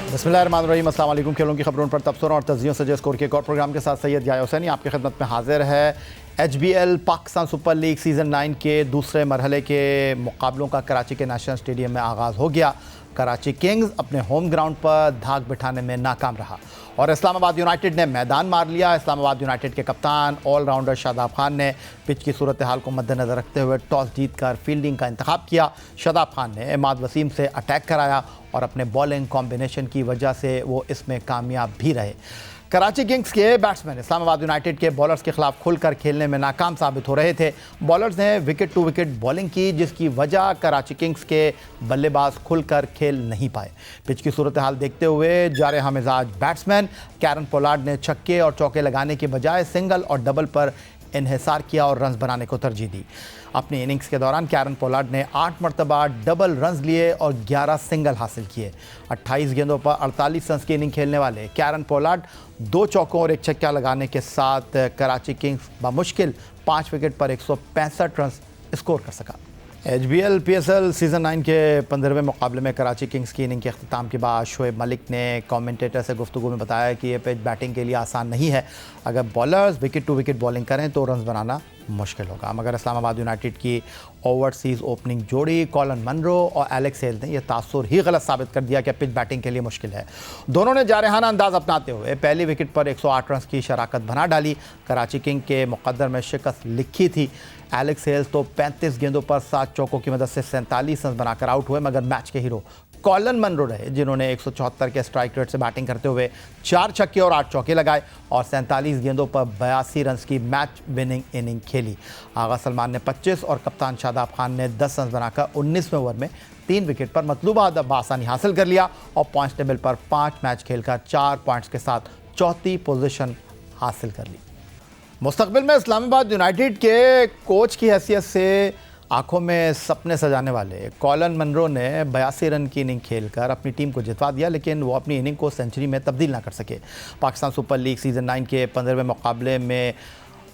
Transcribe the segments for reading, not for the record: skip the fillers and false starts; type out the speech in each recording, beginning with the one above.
बिस्मिल्लाहिर्रहमानिर्रहीम, अस्सलाम वालेकुम। खेलों की खबरों पर तबसरों और तज्जियों से स्कोर के एक और प्रोग्राम के साथ सैयद याया हुसैनी आपकी खिदमत में हाजिर है। HBL Pakistan super league season 9 के दूसरे मरहले के मुकाबलों का कराची के नेशनल स्टेडियम में आगाज़ हो गया। कराची किंग्स अपने होम ग्राउंड पर धाक बिठाने में नाकाम रहा और इस्लामाबाद यूनाइटेड ने मैदान मार लिया। इस्लामाबाद यूनाइटेड के कप्तान ऑलराउंडर शादाब खान ने पिच की सूरत हाल को मद्देनज़र रखते हुए टॉस जीतकर फील्डिंग का इंतखाब किया। शादाब खान ने इमाद वसीम से अटैक कराया और अपने बॉलिंग कॉम्बिनेशन की वजह से वो इसमें कामयाब भी रहे। कराची किंग्स के बैट्समैन इस्लामाबाद यूनाइटेड के बॉलर्स के खिलाफ खुलकर खेलने में नाकाम साबित हो रहे थे। बॉलर्स ने विकेट टू विकेट बॉलिंग की, जिसकी वजह कराची किंग्स के बल्लेबाज खुलकर खेल नहीं पाए। पिच की सूरत हाल देखते हुए जारहा मिजाज बैट्समैन कैरन पोलार्ड ने छक्के और चौके लगाने के बजाय सिंगल और डबल पर इन्हिसार किया और रन्स बनाने को तरजीह दी। अपनी इनिंग्स के दौरान कैरन पोलार्ड ने 8 मरतबा डबल रन्स लिए और 11 सिंगल हासिल किए। 28 गेंदों पर 48 रन्स की इनिंग खेलने वाले कैरन पोलार्ड 2 चौकों और 1 छक्का लगाने के साथ कराची किंग्स बमुश्किल 5 विकेट पर 165 रन्स स्कोर कर सका। HBL PSL सीज़न 9 के 15वें मुकाबले में कराची किंग्स की इनिंग के अख्ताम के बाद शोएब मलिक ने कमेंटेटर से गुफ्तगू में बताया कि ये पिच बैटिंग के लिए आसान नहीं है। अगर bowlers wicket to wicket bowling करें तो रन्स बनाना मुश्किल होगा। मगर इस्लामाबाद यूनाइटेड की ओवरसीज़ ओपनिंग जोड़ी कॉलन मनरो और एलेक्स हेल ने यह तासुर ही गलत साबित कर दिया कि पिच बैटिंग के लिए मुश्किल है। दोनों ने जारहाना अंदाज अपनाते हुए पहली विकेट पर 108 रन की शराकत बना डाली। कराची किंग के मुकद्दर में शिकस्त लिखी थी। एलेक्स हेल्स तो 35 गेंदों पर 7 चौकों की मदद से 47 रन बनाकर आउट हुए, मगर मैच के हीरो कॉलन मनरो रहे, जिन्होंने 174 के स्ट्राइक रेट से बैटिंग करते हुए 4 छक्के और 8 चौके लगाए और 47 गेंदों पर 82 रन की मैच विनिंग इनिंग खेली। आगा सलमान ने 25 और कप्तान शादाब खान ने 10 रन बनाकर 19वें ओवर में 3 विकेट पर मतलूबा बासानी हासिल कर लिया और पॉइंट्स टेबल पर 5 मैच खेलकर 4 पॉइंट्स के साथ चौथी पोजीशन हासिल कर ली। मुस्तकबिल में इस्लामाबाद यूनाइटेड के कोच की हैसियत से आंखों में सपने सजाने वाले कॉलन मनरो ने 82 रन की इनिंग खेलकर अपनी टीम को जितवा दिया, लेकिन वो अपनी इनिंग को सेंचुरी में तब्दील ना कर सके। पाकिस्तान सुपर लीग सीज़न 9 के 15वें मुकाबले में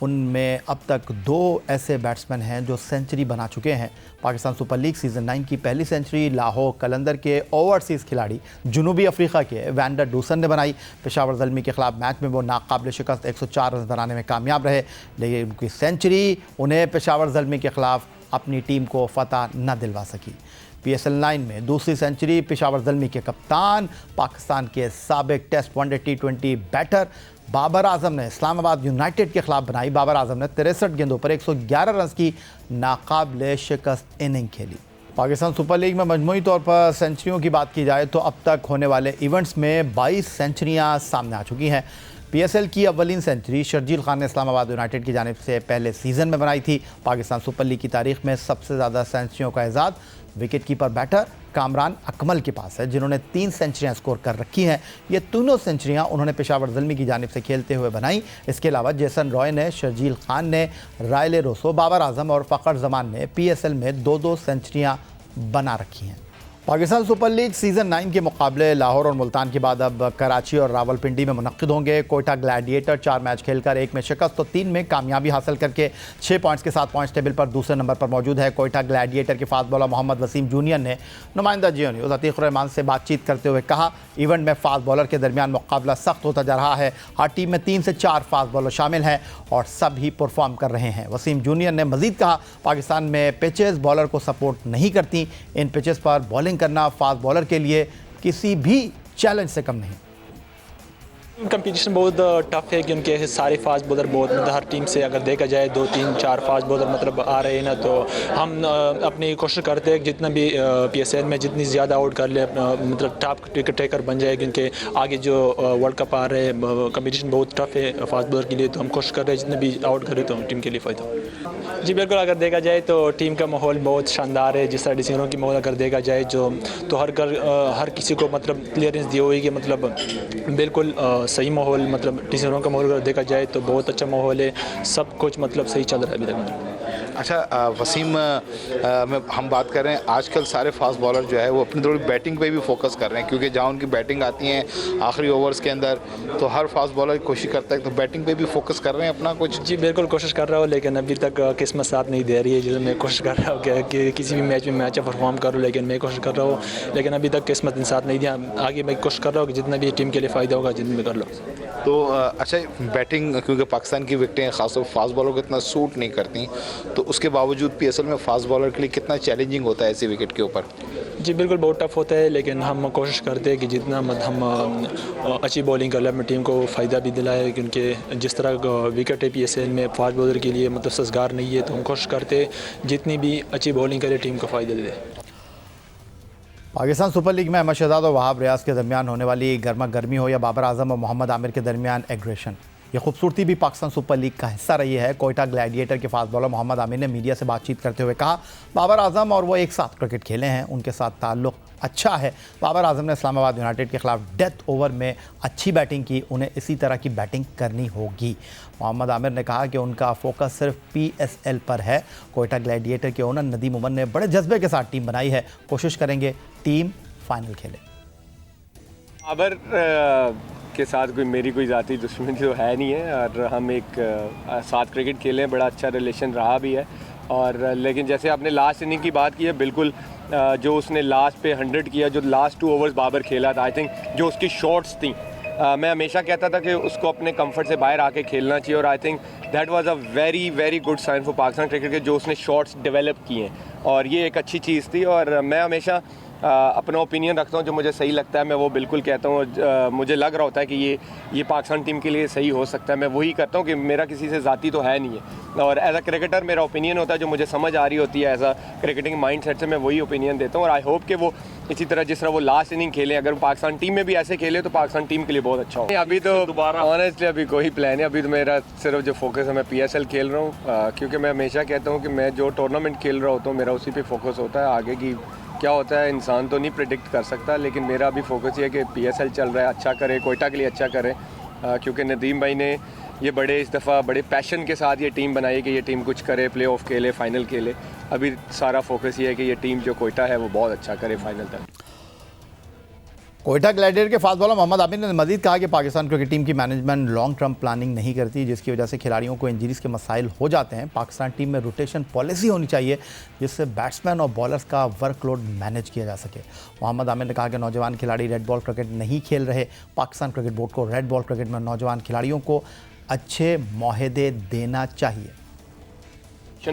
उनमें अब तक 2 ऐसे बैट्समैन हैं जो सेंचुरी बना चुके हैं। पाकिस्तान सुपर लीग सीज़न 9 की पहली सेंचुरी लाहौर कलंदर के ओवरसीज़ खिलाड़ी जनूबी अफ्रीका के वैंडर डूसन ने बनाई। पेशावर ज़ल्मी के खिलाफ मैच में वो नाकाबिल शिकस्त 104 रन बनाने में कामयाब रहे, लेकिन उनकी सेंचुरी उन्हें पेशावर ज़ल्मी के खिलाफ अपनी टीम को फतह न दिलवा सकी। PSL 9 में दूसरी सेंचुरी पेशावर ज़ल्मी के कप्तान पाकिस्तान के साबिक test one day T20 batter Babar Azam ने इस्लामाबाद यूनाइटेड के खिलाफ बनाई। बाबर आजम ने 63 गेंदों पर 111 रन की नाकाबिल शिकस्त इनिंग खेली। पाकिस्तान सुपर लीग में मजमूई तौर पर सेंचुरियों की बात की जाए तो अब तक होने वाले इवेंट्स में 22 सेंचुरियां सामने आ चुकी हैं। PSL की अव्वलीन सेंचुरी शर्जील खान ने इस्लामाबाद यूनाइटेड की जानिब से पहले सीज़न में बनाई थी। पाकिस्तान सुपर लीग की तारीख में सबसे ज़्यादा सेंचुरियों का एजाज़ wicket keeper batter Kamran Akmal के पास है, जिन्होंने 3 सेंचुरियां स्कोर कर रखी हैं। ये तीनों सेंचुरियां उन्होंने पेशावर ज़ल्मी की जानिब से खेलते हुए बनाई। इसके अलावा जेसन रॉय ने, शर्जील खान ने, रायले रोसो, बाबर आजम और फ़खर जमान ने PSL में 2-2 सेंचुरियां बना रखी हैं। पाकिस्तान सुपर लीग सीज़न 9 के मुकाबले लाहौर और मुल्तान के बाद अब कराची और रावलपिंडी में मुनक्किद होंगे। कोयटा ग्लैडिएटर 4 मैच खेलकर 1 में शिकस्त तो 3 में कामयाबी हासिल करके 6 पॉइंट्स के साथ पॉइंट्स टेबल पर दूसरे नंबर पर मौजूद है। कोयटा ग्लैडिएटर के fast bowler Mohammad Wasim junior ने नुमाइंदा जियो न्यूज़ अतीकुर रहमान से बातचीत करते हुए कहा, इवेंट में फास्ट बॉलर के दरमियान मुकाबला सख्त होता जा रहा है। हर टीम में 3 से 4 फास्ट बॉलर शामिल हैं और सब ही परफॉर्म कर रहे हैं। वसीम जूनियर ने मजीद कहा, पाकिस्तान में पिचेस बॉलर को सपोर्ट नहीं करती। इन पिचेस पर बॉलिंग करना फास्ट बॉलर के लिए किसी भी चैलेंज से कम नहीं। कंपटीशन बहुत टफ है क्योंकि सारे फास्ट बॉलर बहुत हर टीम से अगर देखा जाए 2-3-4 फास्ट बॉलर मतलब आ रहे हैं ना, तो हम अपनी कोशिश करते हैं जितना भी PSL में जितनी ज़्यादा आउट कर ले मतलब टॉप विकेट टेकर बन जाए, क्योंकि आगे जो वर्ल्ड कप आ रहे हैं कंपटीशन बहुत टफ है फास्ट बॉलर के लिए, तो हम कोशिश कर रहे हैं जितने भी आउट करें तो टीम के लिए फ़ायदा। जी बिल्कुल, अगर देखा जाए तो टीम का माहौल बहुत शानदार है। जिस तरह डिसीजनों की माहौल अगर देखा जाए जो तो हर किसी को मतलब क्लियरेंस दी हुई कि मतलब बिल्कुल सही माहौल, मतलब डिसीजनों का माहौल अगर देखा जाए तो बहुत अच्छा माहौल है। सब कुछ मतलब सही चल रहा है अभी तक। अच्छा वसीम, हम बात कर रहे हैं आजकल सारे फास्ट बॉलर जो है वो अपनी थोड़ी बैटिंग पे भी फोकस कर रहे हैं, क्योंकि जहाँ उनकी बैटिंग आती है आखिरी ओवर्स के अंदर तो हर फास्ट बॉलर कोशिश करता है, तो बैटिंग पे भी फोकस कर रहे हैं अपना कुछ। जी बिल्कुल कोशिश कर रहा हूँ, लेकिन अभी तक किस्मत साथ नहीं दे रही है। जैसे मैं कोशिश कर रहा हूँ कि किसी भी मैच में मैं अच्छा परफॉर्म करूँ, लेकिन मैं कोशिश कर रहा हूँ, लेकिन अभी तक किस्मत ने साथ नहीं दिया। आगे मैं कोशिश कर रहा हूँ कि जितना भी टीम के लिए फ़ायदा होगा जितना भी कर लो। तो अच्छा, बैटिंग क्योंकि पाकिस्तान की विकेटें खासतौर फास्ट बॉलर को इतना सूट नहीं करती, तो उसके बावजूद PSL में फास्ट बॉलर के लिए कितना चैलेंजिंग होता है ऐसी विकेट के ऊपर? जी बिल्कुल बहुत टफ होता है, लेकिन हम कोशिश करते हैं कि जितना हम अच्छी बॉलिंग कर लें, अपनी टीम को फ़ायदा भी दिलाए, क्योंकि जिस तरह विकेट है PSL में फास्ट बॉलर के लिए मतलब सजगार नहीं है, तो हम कोशिश करते हैं जितनी भी अच्छी बॉलिंग करे टीम को फ़ायदा दे। पाकिस्तान सुपर लीग में अहमद शहजाद और वहाब रियाज के दरमियान होने वाली गर्मा गर्मी हो या बाबर आजम और मोहम्मद आमिर के दरमियान एग्रेशन, ये खूबसूरती भी पाकिस्तान सुपर लीग का हिस्सा रही है। कोयटा ग्लैडिएटर के फास्ट बॉलर मोहम्मद आमिर ने मीडिया से बातचीत करते हुए कहा, बाबर आजम और वो एक साथ क्रिकेट खेले हैं, उनके साथ ताल्लुक़ अच्छा है। बाबर आजम ने इस्लामाबाद यूनाइटेड के खिलाफ डेथ ओवर में अच्छी बैटिंग की, उन्हें इसी तरह की बैटिंग करनी होगी। मोहम्मद आमिर ने कहा कि उनका फोकस सिर्फ PSL पर है। कोयटा ग्लैडिएटर के ओनर नदीम उमर ने बड़े जज्बे के साथ टीम बनाई है, कोशिश करेंगे टीम फाइनल खेले। बाबर के साथ मेरी कोई ज़ाती दुश्मनी तो है नहीं है, और हम एक साथ क्रिकेट खेले हैं, बड़ा अच्छा रिलेशन रहा भी है। और लेकिन जैसे आपने लास्ट इनिंग की बात की है, बिल्कुल जो उसने लास्ट पे 100 किया, जो लास्ट 2 ओवर्स बाबर खेला था, आई थिंक जो उसकी शॉट्स थी, मैं हमेशा कहता था कि उसको अपने कंफर्ट से बाहर आके खेलना चाहिए, और I think that was a very very good sign for Pakistan cricket के, जो उसने शॉट्स डेवलप किए हैं, और ये एक अच्छी चीज़ थी। और मैं हमेशा अपना ओपिनियन रखता हूँ, जो मुझे सही लगता है मैं वो बिल्कुल कहता हूँ। मुझे लग रहा होता है कि ये पाकिस्तान टीम के लिए सही हो सकता है, मैं वही करता हूँ, कि मेरा किसी से ज़ाती तो है नहीं है, और एज अ क्रिकेटर मेरा ओपिनियन होता है, जो मुझे समझ आ रही होती है एज अ क्रिकेटिंग माइंडसेट से, मैं वही ओपिनियन देता हूँ। और आई होप कि वो इसी तरह जिस तरह वो लास्ट इनिंग खेले, अगर पाकिस्तान टीम में भी ऐसे खेले तो पाकिस्तान टीम के लिए बहुत अच्छा हो। अभी तो दोबारा ऑनेस्टली अभी कोई प्लान है, अभी तो मेरा सिर्फ जो फोकस है मैं PSL खेल रहा हूँ, क्योंकि मैं हमेशा कहता हूँ कि मैं जो टूर्नामेंट खेल रहा होता हूँ मेरा उसी पे फोकस होता है। आगे की क्या होता है इंसान तो नहीं प्रिडिक्ट कर सकता, लेकिन मेरा अभी फोकस ये है कि PSL चल रहा है, अच्छा करे, कोयटा के लिए अच्छा करें, क्योंकि नदीम भाई ने ये बड़े इस दफ़ा बड़े पैशन के साथ ये टीम बनाई कि ये टीम कुछ करे, प्ले ऑफ खेले, फाइनल खेले। अभी सारा फोकस ये है कि ये टीम जो कोयटा है वो बहुत अच्छा करे फाइनल तक। कोयटा ग्लैडिएटर के फास्ट बॉलर मोहम्मद आमिर ने मजीद कहा कि पाकिस्तान क्रिकेट टीम की मैनेजमेंट लॉन्ग टर्म प्लानिंग नहीं करती, जिसकी वजह से खिलाड़ियों को इंजरीज के मसाइल हो जाते हैं। पाकिस्तान टीम में रोटेशन पॉलिसी होनी चाहिए, जिससे बैट्समैन और बॉलर्स का वर्कलोड मैनेज किया जा सके। मोहम्मद आमिर ने कहा कि नौजवान खिलाड़ी रेड बॉल क्रिकेट नहीं खेल रहे, पाकिस्तान क्रिकेट बोर्ड को रेड बॉल क्रिकेट में नौजवान खिलाड़ियों को अच्छे मुआहदे देना चाहिए।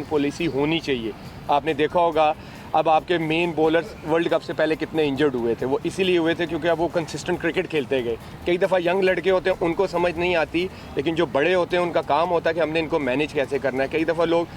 पॉलिसी होनी चाहिए। आपने देखा होगा अब आपके मेन बॉलर्स वर्ल्ड कप से पहले कितने इंजर्ड हुए थे, वो इसीलिए हुए थे क्योंकि अब वो कंसिस्टेंट क्रिकेट खेलते गए। कई दफ़ा यंग लड़के होते हैं उनको समझ नहीं आती, लेकिन जो बड़े होते हैं उनका काम होता है कि हमने इनको मैनेज कैसे करना है। कई दफ़ा लोग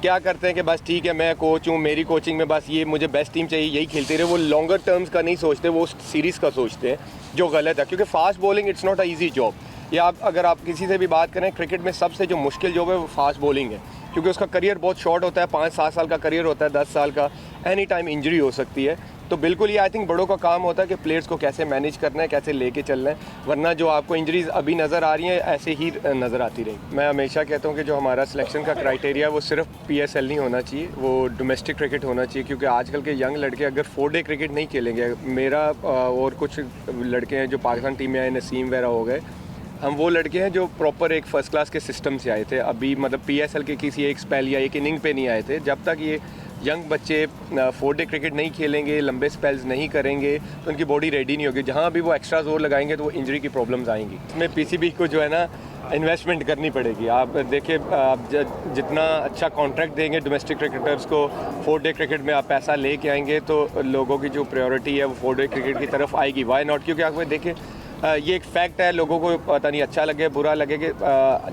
क्या करते हैं कि बस ठीक है मैं कोच हूँ, मेरी कोचिंग में बस ये मुझे बेस्ट टीम चाहिए, यही खेलते रहे। वो लॉन्गर टर्म्स का नहीं सोचते, वो सीरीज़ का सोचते हैं, जो गलत है, क्योंकि fast bowling it's not a easy job. या आप अगर आप किसी से भी बात करें, क्रिकेट में सबसे जो मुश्किल जॉब है वो फास्ट बॉलिंग है, क्योंकि उसका करियर बहुत शॉर्ट होता है, 5-7 साल का करियर होता है, 10 साल का, एनी टाइम इंजरी हो सकती है। तो बिल्कुल ये आई थिंक बड़ों का काम होता है कि प्लेयर्स को कैसे मैनेज करना है, कैसे लेके चलना है, वरना जो आपको इंजरीज अभी नज़र आ रही हैं ऐसे ही नज़र आती रहेगी। मैं हमेशा कहता हूँ कि जो हमारा सिलेक्शन का क्राइटेरिया वो सिर्फ PSL नहीं होना चाहिए, वो डोमेस्टिक क्रिकेट होना चाहिए, क्योंकि आजकल के यंग लड़के अगर 4 डे क्रिकेट नहीं खेलेंगे, मेरा और कुछ लड़के हैं जो पाकिस्तान टीम में आए, नसीम वगैरह हो गए, हम वो लड़के हैं जो प्रॉपर एक फ़र्स्ट क्लास के सिस्टम से आए थे, अभी मतलब PSL के किसी एक स्पेल या एक इनिंग पे नहीं आए थे। जब तक ये यंग बच्चे 4 डे क्रिकेट नहीं खेलेंगे, लंबे स्पेल्स नहीं करेंगे, तो उनकी बॉडी रेडी नहीं होगी। जहाँ भी वो एक्स्ट्रा जोर लगाएंगे तो वो इंजरी की प्रॉब्लम्स आएंगी। इसमें PCB को जो है ना इन्वेस्टमेंट करनी पड़ेगी। आप देखिए, आप जितना अच्छा कॉन्ट्रैक्ट देंगे डोमेस्टिक क्रिकेटर्स को, 4 डे क्रिकेट में आप पैसा लेके आएंगे तो लोगों की जो प्रायोरिटी है वो 4 डे क्रिकेट की तरफ आएगी। Why not? क्योंकि आप देखिए ये एक फैक्ट है, लोगों को पता नहीं अच्छा लगे बुरा लगे कि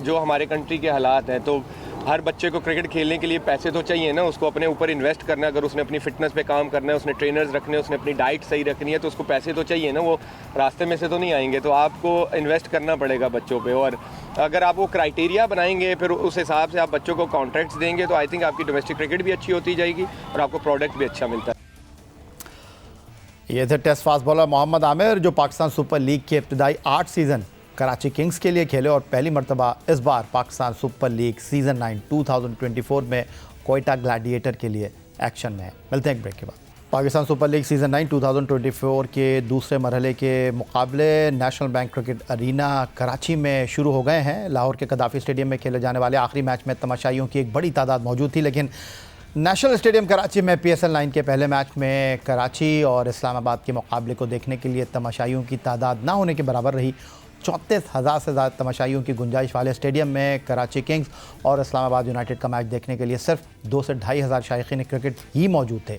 जो हमारे कंट्री के हालात हैं, तो हर बच्चे को क्रिकेट खेलने के लिए पैसे तो चाहिए ना, उसको अपने ऊपर इन्वेस्ट करना है। अगर उसने अपनी फिटनेस पे काम करना है, उसने ट्रेनर्स रखने हैं, उसने अपनी डाइट सही रखनी है, तो उसको पैसे तो चाहिए ना, वो रास्ते में से तो नहीं आएंगे। तो आपको इन्वेस्ट करना पड़ेगा बच्चों पे, और अगर आप वो क्राइटेरिया बनाएंगे फिर उस हिसाब से आप बच्चों को कॉन्ट्रैक्ट्स देंगे, तो आई थिंक आपकी डोमेस्टिक क्रिकेट भी अच्छी होती जाएगी और आपको प्रोडक्ट भी अच्छा मिलता है। ये थे test fast bowler Mohammad Amir, जो पाकिस्तान सुपर लीग के इब्तदाई 8 सीज़न कराची किंग्स के लिए खेले और पहली मरतबा इस बार पाकिस्तान सुपर लीग सीज़न 9 2024 में कोयटा ग्लैडिएटर के लिए एक्शन में है। मिलते हैं एक ब्रेक के बाद। पाकिस्तान सुपर लीग सीज़न 9 2024 के दूसरे मरहले के मुकाबले National Bank cricket arena Karachi में शुरू हो गए हैं। लाहौर के कदाफ़ी स्टेडियम में खेले जाने वाले आखिरी मैच में तमाशाइयों की एक बड़ी तादाद मौजूद थी, लेकिन नेशनल स्टेडियम कराची में PSL 9 के पहले मैच में कराची और इस्लामाबाद के मुकाबले को देखने के लिए तमाशाइयों की तादाद ना होने के बराबर रही। 34,000 से ज़्यादा तमाशाइयों की गुंजाइश वाले स्टेडियम में कराची किंग्स और इस्लामाबाद यूनाइटेड का मैच देखने के लिए सिर्फ 2 से 2,500 शायकीन क्रिकेट ही मौजूद थे।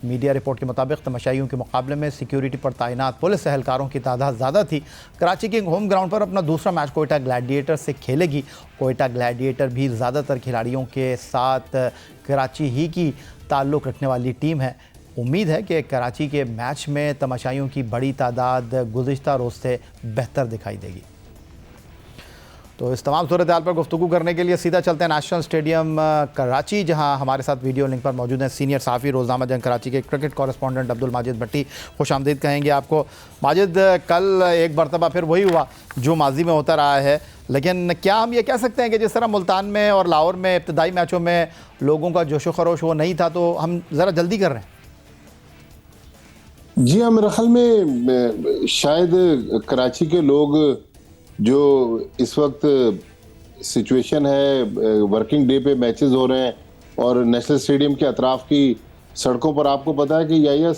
मीडिया रिपोर्ट के मुताबिक तमाशाइयों के मुकाबले में सिक्योरिटी पर तैनात पुलिस एहलकारों की तादाद ज़्यादा थी। कराची किंग होम ग्राउंड पर अपना दूसरा मैच कोयटा ग्लैडिएटर से खेलेगी। कोयटा ग्लैडिएटर भी ज़्यादातर खिलाड़ियों के साथ कराची ही की ताल्लुक़ रखने वाली टीम है। उम्मीद है कि कराची के मैच में तमाशाइयों की बड़ी तादाद गुज़िश्ता रोज़ से बेहतर दिखाई देगी। तो इस तमाम सूरत हाल पर गुफ्तगू करने के लिए सीधा चलते हैं नेशनल स्टेडियम कराची, जहां हमारे साथ वीडियो लिंक पर मौजूद हैं सीनियर साफ़ी रोज़नामा जंग कराची के क्रिकेट कॉरेस्पॉन्डेंट अब्दुल माजिद भट्टी। खुश आमदीद कहेंगे आपको। माजिद, कल एक मरतबा फिर वही हुआ जो माजी में होता रहा है, लेकिन क्या हम ये कह सकते हैं कि जिस तरह मुल्तान में और लाहौर में इब्तदाई मैचों में लोगों का जोशो खरोश वो नहीं था, तो हम ज़रा जल्दी कर रहे हैं? जी हाँ, मेरे ख्याल में शायद कराची के लोग जो इस वक्त सिचुएशन है, वर्किंग डे पे मैचेस हो रहे हैं और नेशनल स्टेडियम के अतराफ की सड़कों पर आपको पता है कि या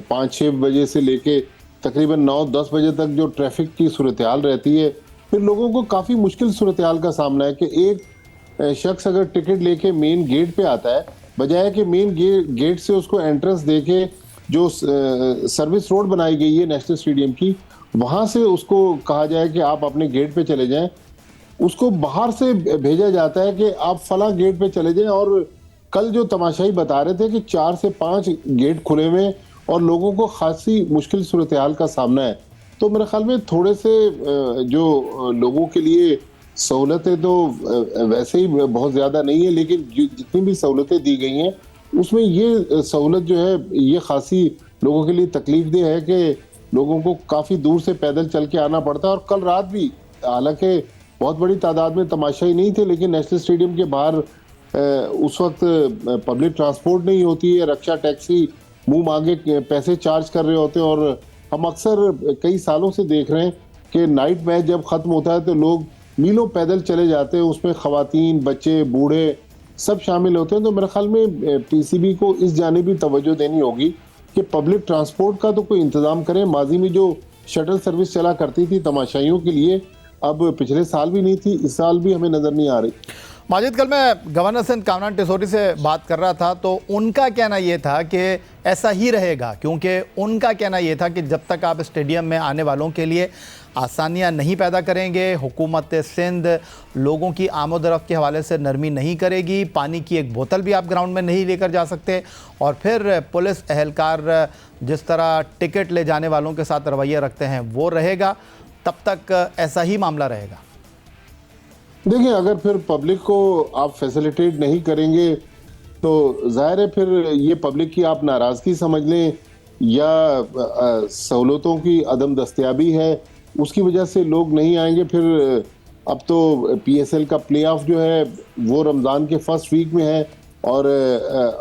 5-6 बजे से लेके तकरीबन 9-10 बजे तक जो ट्रैफिक की सूरत हाल रहती है, फिर लोगों को काफ़ी मुश्किल सूरत हाल का सामना है कि एक शख्स अगर टिकट लेके मेन गेट पे आता है, बजाय कि मेन गेट से उसको एंट्रेंस दे के जो सर्विस रोड बनाई गई है नेशनल स्टेडियम की, वहाँ से उसको कहा जाए कि आप अपने गेट पे चले जाएं, उसको बाहर से भेजा जाता है कि आप फला गेट पे चले जाएं। और कल जो तमाशाई बता रहे थे कि 4 से 5 गेट खुले हुए और लोगों को खासी मुश्किल सूरत हाल का सामना है। तो मेरे ख्याल में थोड़े से जो लोगों के लिए सहूलतें तो वैसे ही बहुत ज़्यादा नहीं है, लेकिन जितनी भी सहूलतें दी गई हैं उसमें ये सहूलत जो है ये खासी लोगों के लिए तकलीफदेह है कि लोगों को काफ़ी दूर से पैदल चल के आना पड़ता है। और कल रात भी हालांकि बहुत बड़ी तादाद में तमाशाई नहीं थे, लेकिन नेशनल स्टेडियम के बाहर उस वक्त पब्लिक ट्रांसपोर्ट नहीं होती है, रक्षा टैक्सी मुंह मांगे पैसे चार्ज कर रहे होते हैं। और हम अक्सर कई सालों से देख रहे हैं कि नाइट मैच जब ख़त्म होता है तो लोग मीलों पैदल चले जाते हैं, उसमें ख़वातीन, बच्चे, बूढ़े सब शामिल होते हैं। तो मेरे ख्याल में PCB को इस जानिब भी तवज्जो देनी होगी कि पब्लिक ट्रांसपोर्ट का तो कोई इंतज़ाम करें। माजी में जो शटल सर्विस चला करती थी तमाशाइयों के लिए, अब पिछले साल भी नहीं थी, इस साल भी हमें नज़र नहीं आ रही। माजिद, कल मैं गवर्नर सिंध कामरान टिसोरी से बात कर रहा था तो उनका कहना ये था कि ऐसा ही रहेगा, क्योंकि उनका कहना ये था कि जब तक आप स्टेडियम में आने वालों के लिए आसानियां नहीं पैदा करेंगे, हुकूमत सिंध लोगों की आमोदरफ्त के हवाले से नरमी नहीं करेगी, पानी की एक बोतल भी आप ग्राउंड में नहीं लेकर जा सकते, और फिर पुलिस एहलकार जिस तरह टिकट ले जाने वालों के साथ रवैया रखते हैं वो रहेगा, तब तक ऐसा ही मामला रहेगा। देखिए, अगर फिर पब्लिक को आप फैसिलिटेट नहीं करेंगे तो जाहिर है फिर ये पब्लिक की आप नाराज़गी समझ लें या सहूलतों की अदम दस्तयाबी है, उसकी वजह से लोग नहीं आएंगे। फिर अब तो PSL का प्ले ऑफ जो है वो रमज़ान के फर्स्ट वीक में है, और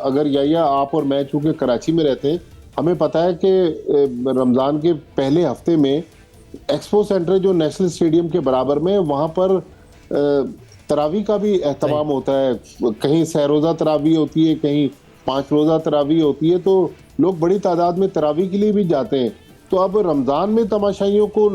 अगर या आप और मैं चूँकि कराची में रहते हैं, हमें पता है कि रमज़ान के पहले हफ्ते में एक्सपो सेंटर जो नेशनल स्टेडियम के बराबर में, वहाँ पर तरावी का भी एहतमाम होता है। कहीं सहरोज़ा तरावी होती है, कहीं 5 रोज़ा तरावी होती है, तो लोग बड़ी तादाद में तरावी के लिए भी जाते हैं। तो अब रमज़ान में तमाशाइयों को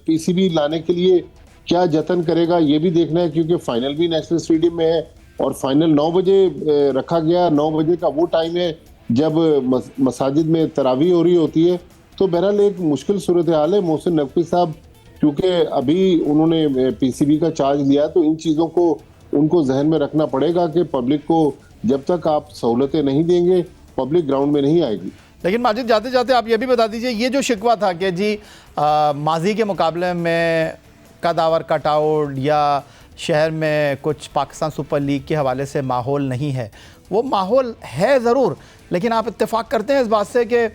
PCB लाने के लिए क्या जतन करेगा ये भी देखना है, क्योंकि फ़ाइनल भी नेशनल स्टेडियम में है और फाइनल 9 बजे रखा गया। 9 बजे का वो टाइम है जब मसाजिद में तरावी हो रही होती है। तो बहरहाल एक मुश्किल सूरत हाल है। मोहसिन नकवी साहब क्योंकि अभी उन्होंने PCB का चार्ज लिया, तो इन चीज़ों को उनको जहन में रखना पड़ेगा कि पब्लिक को जब तक आप सहूलतें नहीं देंगे, पब्लिक ग्राउंड में नहीं आएगी। लेकिन माजिद, जाते जाते आप ये भी बता दीजिए, ये जो शिकवा था कि जी माजी के मुकाबले में कदावर कटआउट या शहर में कुछ पाकिस्तान सुपर लीग के हवाले से माहौल नहीं है, वो माहौल है ज़रूर, लेकिन आप इत्तेफाक करते हैं इस बात से कि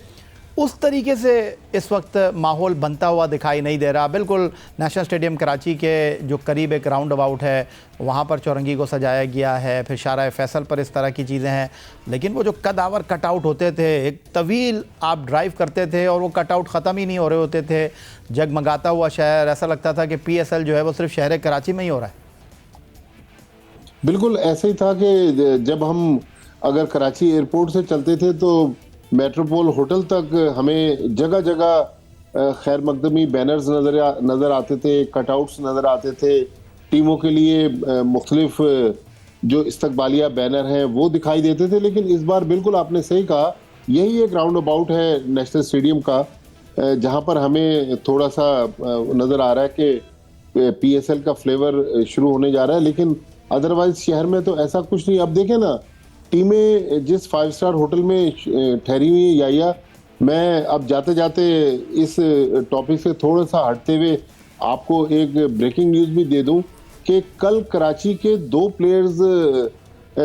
उस तरीके से इस वक्त माहौल बनता हुआ दिखाई नहीं दे रहा। बिल्कुल नेशनल स्टेडियम कराची के जो करीब एक राउंड अबाउट है वहाँ पर चौरंगी को सजाया गया है, फिर शारा फैसल पर इस तरह की चीज़ें हैं, लेकिन वो जो कदावर कटआउट होते थे, एक तवील आप ड्राइव करते थे और वो कटआउट ख़त्म ही नहीं हो रहे होते थे, जगमगाता हुआ शहर, ऐसा लगता था कि PSL जो है वो सिर्फ शहर कराची में ही हो रहा है। बिल्कुल ऐसे ही था कि जब हम अगर कराची एयरपोर्ट से चलते थे तो मेट्रोपोल होटल तक हमें जगह जगह खैर मकदमी बैनर्स नज़र आते थे, कटआउट्स नज़र आते थे, टीमों के लिए मुख्तलिफ जो इस्तकबालिया बैनर हैं वो दिखाई देते थे। लेकिन इस बार बिल्कुल आपने सही कहा, यही एक राउंड अबाउट है नेशनल स्टेडियम का जहां पर हमें थोड़ा सा नज़र आ रहा है कि PSL का फ्लेवर शुरू होने जा रहा है। लेकिन अदरवाइज शहर में तो ऐसा कुछ नहीं। अब देखें ना, टीमें जिस 5 स्टार होटल में ठहरी हुई है, या मैं अब जाते जाते इस टॉपिक से थोड़ा सा हटते हुए आपको एक ब्रेकिंग न्यूज़ भी दे दूं कि कल कराची के 2 प्लेयर्स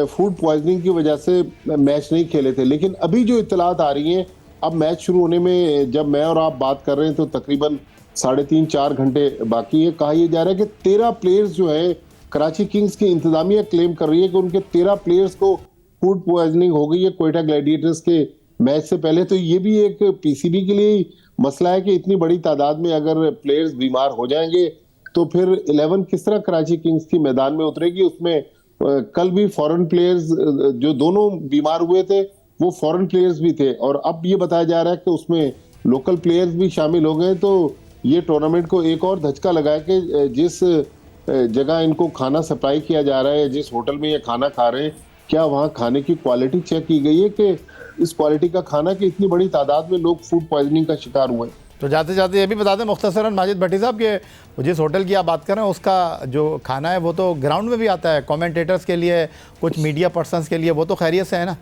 फूड पॉइजनिंग की वजह से मैच नहीं खेले थे। लेकिन अभी जो इत्तलात आ रही हैं, अब मैच शुरू होने में जब मैं और आप बात कर रहे हैं तो तकरीबन 3.5-4 घंटे बाकी है। कहा यह जा रहा है कि 13 प्लेयर्स जो है, कराची किंग्स की इंतजामिया क्लेम कर रही है कि उनके 13 प्लेयर्स को फूड पॉइजनिंग हो गई है क्वेटा ग्लैडिएटर्स के मैच से पहले। तो ये भी एक PCB के लिए मसला है कि इतनी बड़ी तादाद में अगर प्लेयर्स बीमार हो जाएंगे तो फिर 11 किस तरह कराची किंग्स की मैदान में उतरेगी। उसमें कल भी फॉरेन प्लेयर्स जो दोनों बीमार हुए थे वो फॉरेन प्लेयर्स भी थे, और अब ये बताया जा रहा है कि उसमें लोकल प्लेयर्स भी शामिल हो गए। तो ये टूर्नामेंट को एक और धचका लगा है कि जिस जगह इनको खाना सप्लाई किया जा रहा है, जिस होटल में ये खाना खा रहे हैं, क्या वहाँ खाने की क्वालिटी चेक की गई है कि इस क्वालिटी का खाना कि इतनी बड़ी तादाद में लोग फूड पॉइजनिंग का शिकार हुए। तो जाते जाते ये भी बता दें मुख्तसरन माजिद भट्टी साहब कि जिस होटल की आप बात कर रहे हैं उसका जो खाना है वो तो ग्राउंड में भी आता है, कमेंटेटर्स के लिए, कुछ मीडिया पर्सनस के लिए, वो तो खैरियत से है ना?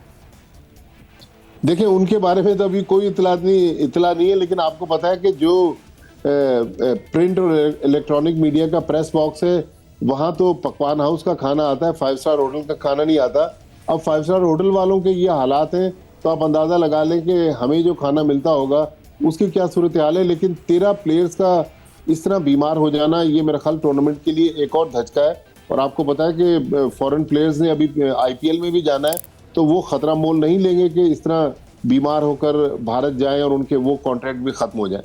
देखिए, उनके बारे में तो अभी कोई इतला नहीं है, लेकिन आपको पता है कि जो प्रिंट और इलेक्ट्रॉनिक मीडिया का प्रेस बॉक्स है वहाँ तो पकवान हाउस का खाना आता है, 5 स्टार होटल का खाना नहीं आता। अब 5 स्टार होटल वालों के ये हालात हैं तो आप अंदाज़ा लगा लें कि हमें जो खाना मिलता होगा उसकी क्या सूरत हाल है। लेकिन 13 प्लेयर्स का इस तरह बीमार हो जाना, ये मेरा ख्याल टूर्नामेंट के लिए एक और धचका है। और आपको पता है कि फॉरेन प्लेयर्स ने अभी IPL में भी जाना है, तो वो खतरा मोल नहीं लेंगे कि इस तरह बीमार होकर भारत जाएं और उनके वो कॉन्ट्रैक्ट भी ख़त्म हो जाए।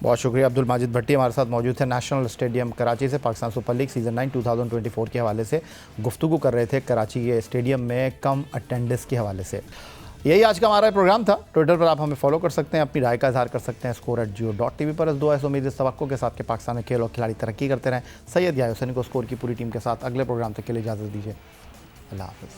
बहुत शुक्रिया। अब्दुल माजिद भट्टी हमारे साथ मौजूद थे नेशनल स्टेडियम कराची से। पाकिस्तान सुपर लीग सीज़न 9 2024 के हवाले से गुफ्तगू कर रहे थे कराची के स्टेडियम में कम अटेंडेंस के हवाले से। यही आज का हमारा प्रोग्राम था। ट्विटर पर आप हमें फॉलो कर सकते हैं, अपनी राय का इजहार कर सकते हैं score@jio.tv पर। दुआ है उम्मीद इस तवक्को के साथ कि पाकिस्तान में खेल और खिलाड़ी तरक्की करते रहें। सैयद याहिया हुसैनी को स्कोर की पूरी टीम के साथ अगले प्रोग्राम तक के लिए इजाज़त दीजिए। अल्लाह हाफ़िज़।